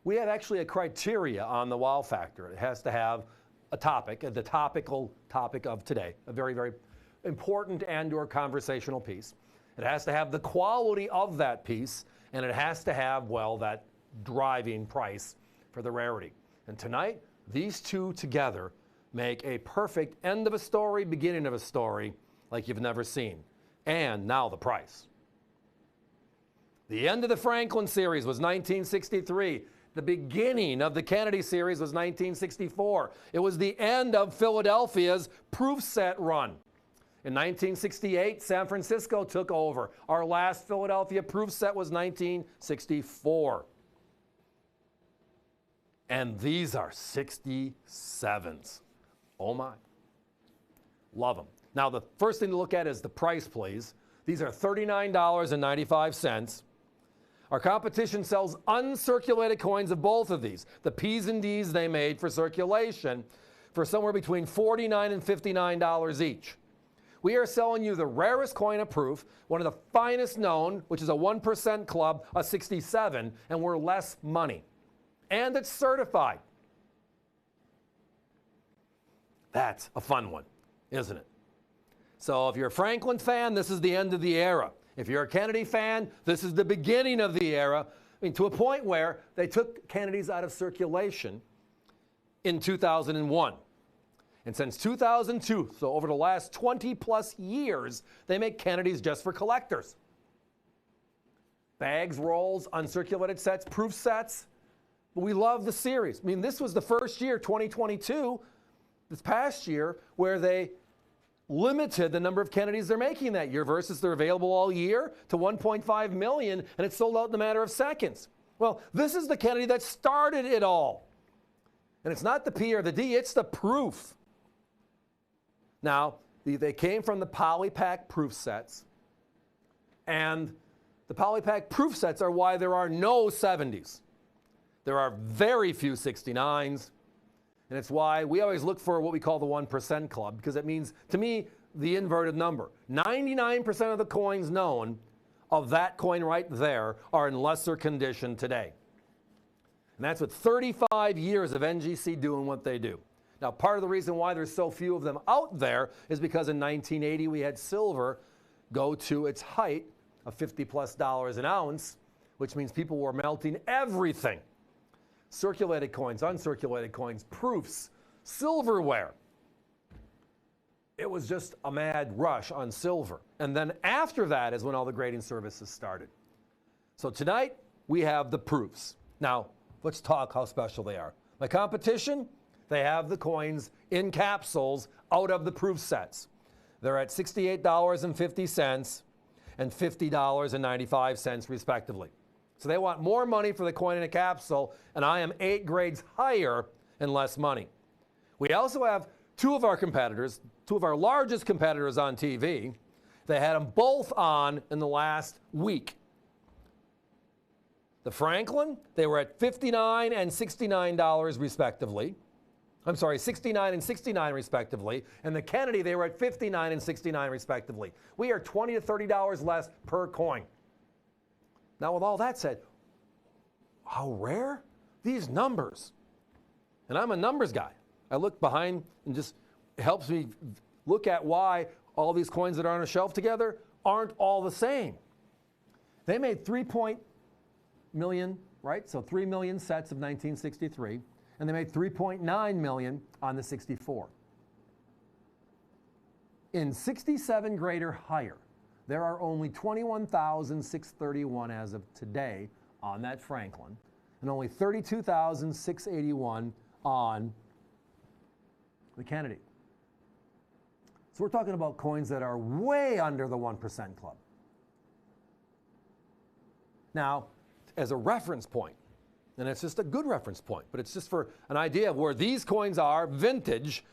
we have actually a criteria on the wow factor. It has to have a topic, the topical topic of today, a very, very important and or conversational piece. It has to have the quality of that piece, and it has to have, well, that driving price for the rarity. And tonight, these two together make a perfect end of a story, beginning of a story like you've never seen. And now the price. The end of the Franklin series was 1963. The beginning of the Kennedy series was 1964. It was the end of Philadelphia's proof set run. In 1968, San Francisco took over. Our last Philadelphia proof set was 1964. And these are 67s. Oh my. Love them. Now, the first thing to look at is the price, please. These are $39.95. Our competition sells uncirculated coins of both of these, the P's and D's they made for circulation, for somewhere between $49 and $59 each. We are selling you the rarest coin of proof, one of the finest known, which is a 1% club, a 67, and we're less money. And it's certified. That's a fun one, isn't it? So if you're a Franklin fan, this is the end of the era. If you're a Kennedy fan, this is the beginning of the era. I mean, to a point where they took Kennedys out of circulation in 2001. And since 2002, so over the last 20 plus years, they make Kennedys just for collectors. Bags, rolls, uncirculated sets, proof sets. But we love the series. I mean, this was the first year, 2022, this past year, where they limited the number of Kennedys they're making that year versus they're available all year to 1.5 million, and it's sold out in a matter of seconds. Well, this is the Kennedy that started it all. And it's not the P or the D, it's the proof. Now, they came from the Polypack proof sets, and the Polypack proof sets are why there are no 70s. There are very few 69s. And it's why we always look for what we call the 1% club, because it means, to me, the inverted number. 99% of the coins known of that coin right there are in lesser condition today. And that's with 35 years of NGC doing what they do. Now, part of the reason why there's so few of them out there is because in 1980 we had silver go to its height of $50+ an ounce, which means people were melting everything. Circulated coins, uncirculated coins, proofs, silverware. It was just a mad rush on silver. And then after that is when all the grading services started. So tonight we have the proofs. Now, let's talk how special they are. My competition, they have the coins in capsules out of the proof sets. They're at $68.50 and $50.95 respectively. So they want more money for the coin in a capsule, and I am 8 grades higher and less money. We also have two of our competitors, two of our largest competitors on TV. They had them both on in the last week. The Franklin, they were at $59 and $69 respectively. I'm sorry, $69 and $69 respectively. And the Kennedy, they were at $59 and $69 respectively. We are $20 to $30 less per coin. Now, with all that said, how rare? These numbers. And I'm a numbers guy. I look behind and just it helps me look at why all these coins that are on a shelf together aren't all the same. They made 3 million, right? So 3 million sets of 1963, and they made 3.9 million on the 64. In 67 grade or higher, there are only 21,631 as of today on that Franklin, and only 32,681 on the Kennedy. So we're talking about coins that are way under the 1% club. Now, as a reference point, and it's just a good reference point, but it's just for an idea of where these coins are, vintage,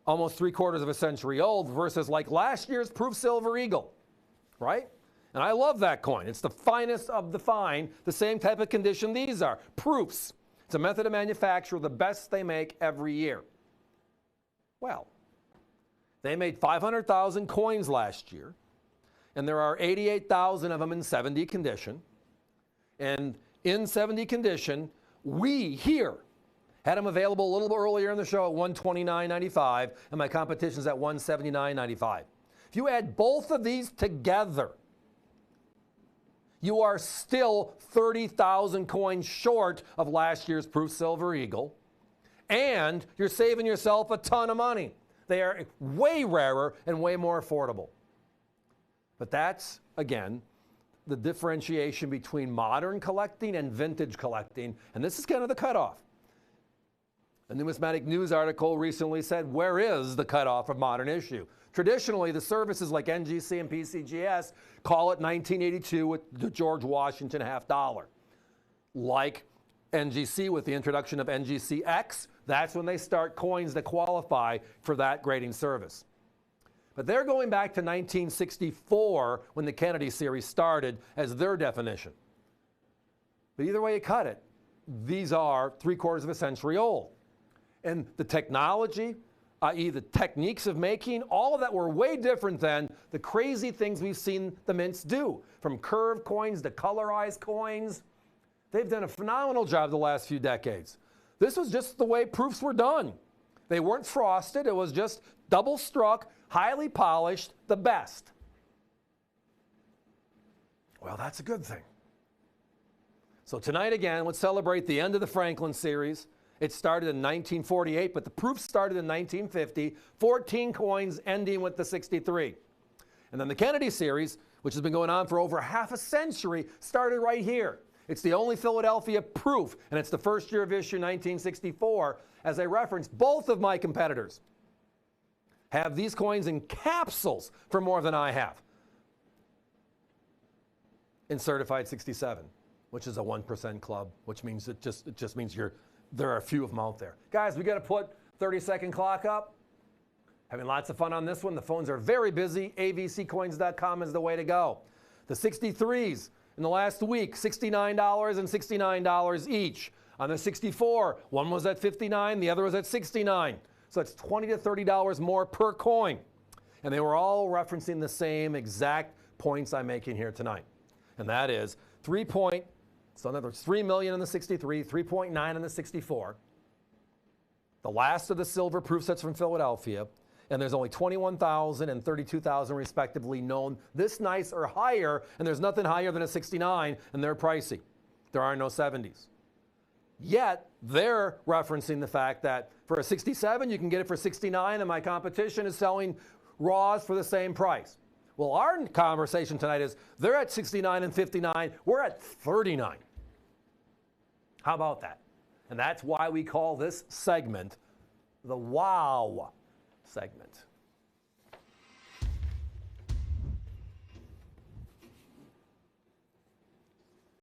almost 3/4 of a century old, versus like last year's Proof Silver Eagle. Right? And I love that coin. It's the finest of the fine, the same type of condition these are. Proofs. It's a method of manufacture, the best they make every year. Well, they made 500,000 coins last year, and there are 88,000 of them in 70 condition. And in 70 condition, We here had them available a little bit earlier in the show at $129.95, and my competition's at $179.95. If you add both of these together, you are still 30,000 coins short of last year's Proof Silver Eagle, and you're saving yourself a ton of money. They are way rarer and way more affordable. But that's, again, the differentiation between modern collecting and vintage collecting, and this is kind of the cutoff. A Numismatic News article recently said, where is the cutoff of modern issue? Traditionally, the services like NGC and PCGS call it 1982 with the George Washington $50. Like NGC with the introduction of NGCX, that's when they start coins that qualify for that grading service. But they're going back to 1964 when the Kennedy series started as their definition. But either way you cut it, these are 3/4 of a century old. And the technology, i.e. the techniques of making, all of that were way different than the crazy things we've seen the mints do. From curved coins to colorized coins. They've done a phenomenal job the last few decades. This was just the way proofs were done. They weren't frosted, it was just double struck, highly polished, the best. Well, that's a good thing. So tonight again, let's celebrate the end of the Franklin series. It started in 1948, but the proof started in 1950, 14 coins ending with the 63. And then the Kennedy series, which has been going on for over half a century, started right here. It's the only Philadelphia proof, and it's the first year of issue 1964. As I referenced, both of my competitors have these coins in capsules for more than I have in certified 67, which is a 1% club, which means it just means there are a few of them out there. Guys, we got to put 30-second clock up. Having lots of fun on this one. The phones are very busy. avccoins.com is the way to go. The 63s in the last week, $69 and $69 each. On the 64, one was at $59, the other was at $69. So it's $20 to $30 more per coin. And they were all referencing the same exact points I'm making here tonight. And that is so in other words, $3 million in the 63, 3.9 in the 64. The last of the silver proof sets from Philadelphia. And there's only 21,000 and 32,000 respectively known this nice or higher, and there's nothing higher than a 69, and they're pricey. There are no 70s. Yet, they're referencing the fact that for a 67, you can get it for 69, and my competition is selling raws for the same price. Well, our conversation tonight is they're at 69 and 59, we're at 39. How about that? And that's why we call this segment the Wow segment.